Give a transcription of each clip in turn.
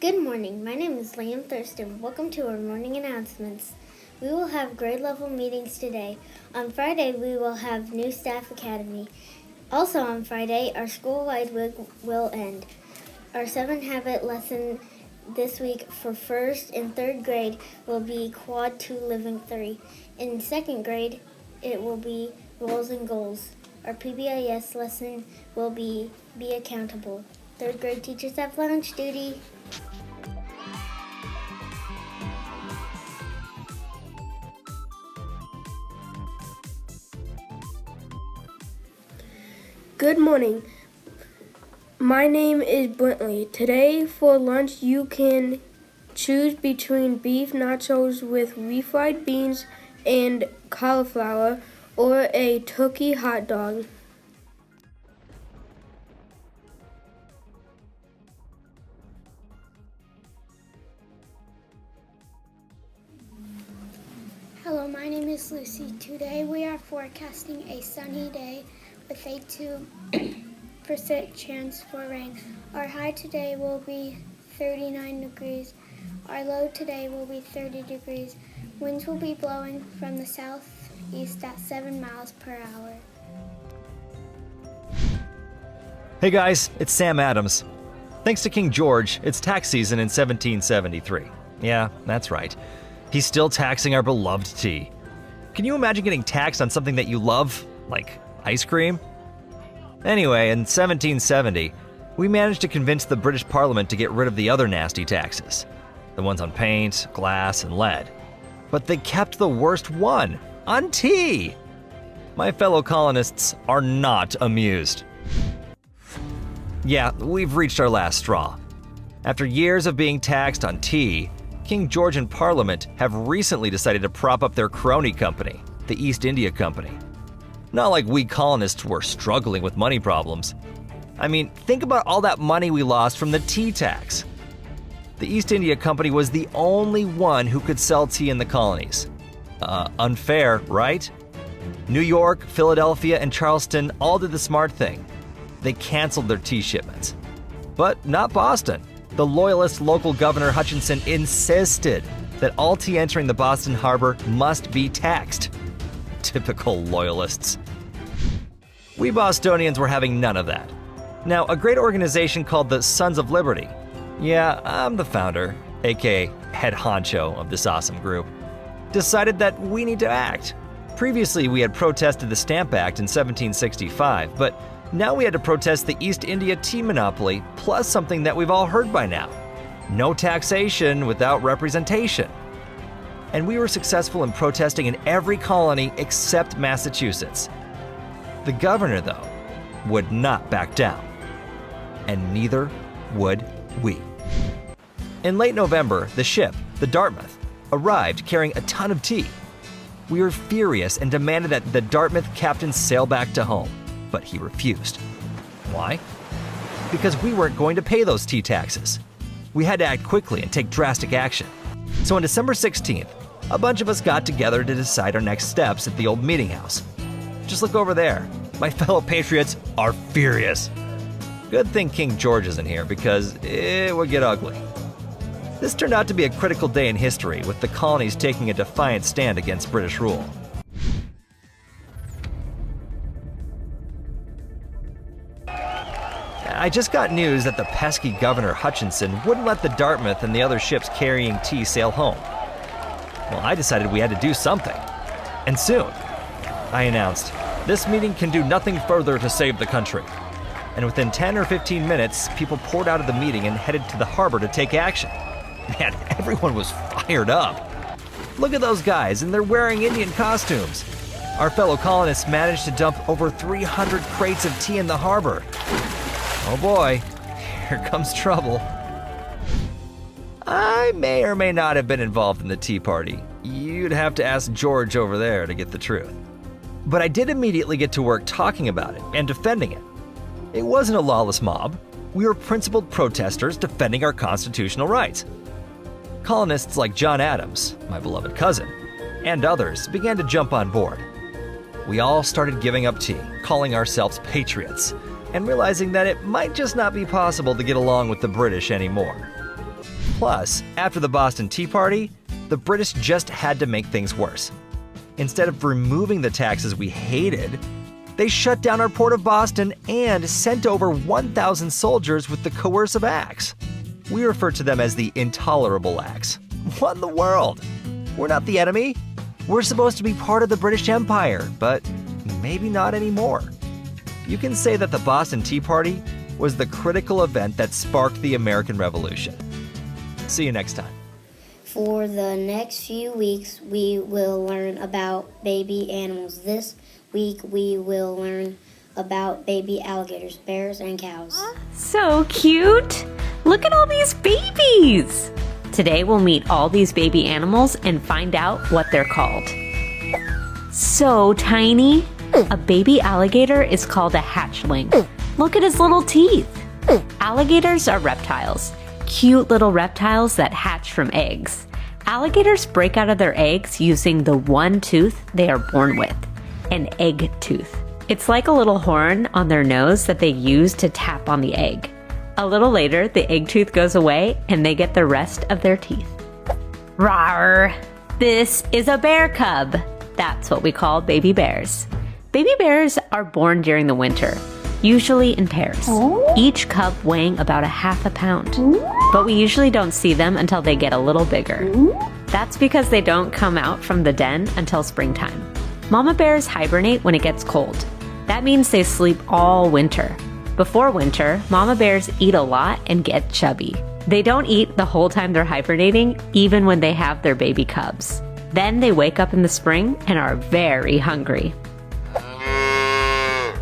Good morning. My name is Liam Thurston. Welcome to our morning announcements. We will have grade level meetings today. On Friday, we will have New Staff Academy. Also on Friday, our school-wide week will end. Our 7-habit lesson this week for 1st and 3rd grade will be Quad 2 Living 3. In 2nd grade, it will be Roles and Goals. Our PBIS lesson will be Accountable. 3rd grade teachers have lunch duty. Good morning. My name is Brentley. Today for lunch you can choose between beef nachos with refried beans and cauliflower or a turkey hot dog. Hello, my name is Lucy. Today we are forecasting a sunny day with a 2% chance for rain. Our high today will be 39 degrees. Our low today will be 30 degrees. Winds will be blowing from the southeast at 7 miles per hour. Hey guys, it's Sam Adams. Thanks to King George, it's tax season in 1773. Yeah, that's right. He's still taxing our beloved tea. Can you imagine getting taxed on something that you love, like ice cream? Anyway, in 1770, we managed to convince the British Parliament to get rid of the other nasty taxes, the ones on paint, glass, and lead. But they kept the worst one, on tea! My fellow colonists are not amused. Yeah, we've reached our last straw. After years of being taxed on tea, King George and Parliament have recently decided to prop up their crony company, the East India Company. Not like we colonists were struggling with money problems. I mean, think about all that money we lost from the tea tax. The East India Company was the only one who could sell tea in the colonies. Unfair, right? New York, Philadelphia, and Charleston all did the smart thing. They canceled their tea shipments. But not Boston. The loyalist local governor Hutchinson insisted that all tea entering the Boston harbor must be taxed. Typical loyalists. We Bostonians were having none of that. Now, a great organization called the Sons of Liberty. Yeah, I'm the founder, aka head honcho of this awesome group. Decided that we need to act. Previously, we had protested the Stamp Act in 1765, but now we had to protest the East India tea monopoly, plus something that we've all heard by now. No taxation without representation. And we were successful in protesting in every colony except Massachusetts. The governor, though, would not back down. And neither would we. In late November, the ship, the Dartmouth, arrived carrying a ton of tea. We were furious and demanded that the Dartmouth captain sail back to home, but he refused. Why? Because we weren't going to pay those tea taxes. We had to act quickly and take drastic action. So on December 16th, a bunch of us got together to decide our next steps at the old meeting house. Just look over there. My fellow patriots are furious. Good thing King George isn't here because it would get ugly. This turned out to be a critical day in history, with the colonies taking a defiant stand against British rule. I just got news that the pesky Governor Hutchinson wouldn't let the Dartmouth and the other ships carrying tea sail home. Well, I decided we had to do something. And soon. I announced, this meeting can do nothing further to save the country. And within 10 or 15 minutes, people poured out of the meeting and headed to the harbor to take action. Man, everyone was fired up. Look at those guys, and they're wearing Indian costumes. Our fellow colonists managed to dump over 300 crates of tea in the harbor. Oh boy, here comes trouble. I may or may not have been involved in the Tea Party. You'd have to ask George over there to get the truth. But I did immediately get to work talking about it and defending it. It wasn't a lawless mob. We were principled protesters defending our constitutional rights. Colonists like John Adams, my beloved cousin, and others began to jump on board. We all started giving up tea, calling ourselves patriots, and realizing that it might just not be possible to get along with the British anymore. Plus, after the Boston Tea Party, the British just had to make things worse. Instead of removing the taxes we hated, they shut down our port of Boston and sent over 1,000 soldiers with the coercive acts. We refer to them as the intolerable acts. What in the world? We're not the enemy. We're supposed to be part of the British Empire, but maybe not anymore. You can say that the Boston Tea Party was the critical event that sparked the American Revolution. See you next time. For the next few weeks, we will learn about baby animals. This week, we will learn about baby alligators, bears, and cows. So cute! Look at all these babies! Today we'll meet all these baby animals and find out what they're called. So tiny! A baby alligator is called a hatchling. Look at his little teeth! Alligators are reptiles. Cute little reptiles that hatch from eggs. Alligators break out of their eggs using the one tooth they are born with, an egg tooth. It's like a little horn on their nose that they use to tap on the egg. A little later, the egg tooth goes away and they get the rest of their teeth. Rawr! This is a bear cub. That's what we call baby bears. Baby bears are born during the winter, usually in pairs, each cub weighing about a half a pound. But we usually don't see them until they get a little bigger. That's because they don't come out from the den until springtime. Mama bears hibernate when it gets cold. That means they sleep all winter. Before winter, mama bears eat a lot and get chubby. They don't eat the whole time they're hibernating, even when they have their baby cubs. Then they wake up in the spring and are very hungry.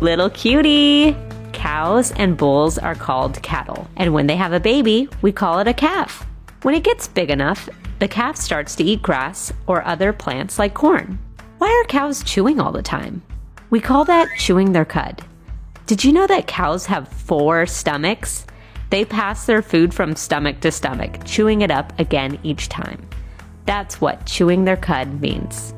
Little cutie! Cows and bulls are called cattle, and when they have a baby, we call it a calf. When it gets big enough, the calf starts to eat grass or other plants like corn. Why are cows chewing all the time? We call that chewing their cud. Did you know that cows have 4 stomachs? They pass their food from stomach to stomach, chewing it up again each time. That's what chewing their cud means.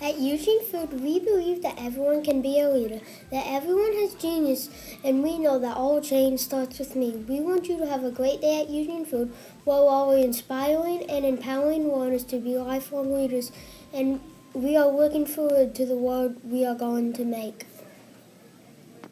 At Eugene Food, we believe that everyone can be a leader, that everyone has genius, and we know that all change starts with me. We want you to have a great day at Eugene Food, while we're inspiring and empowering learners to be lifelong leaders, and we are looking forward to the world we are going to make.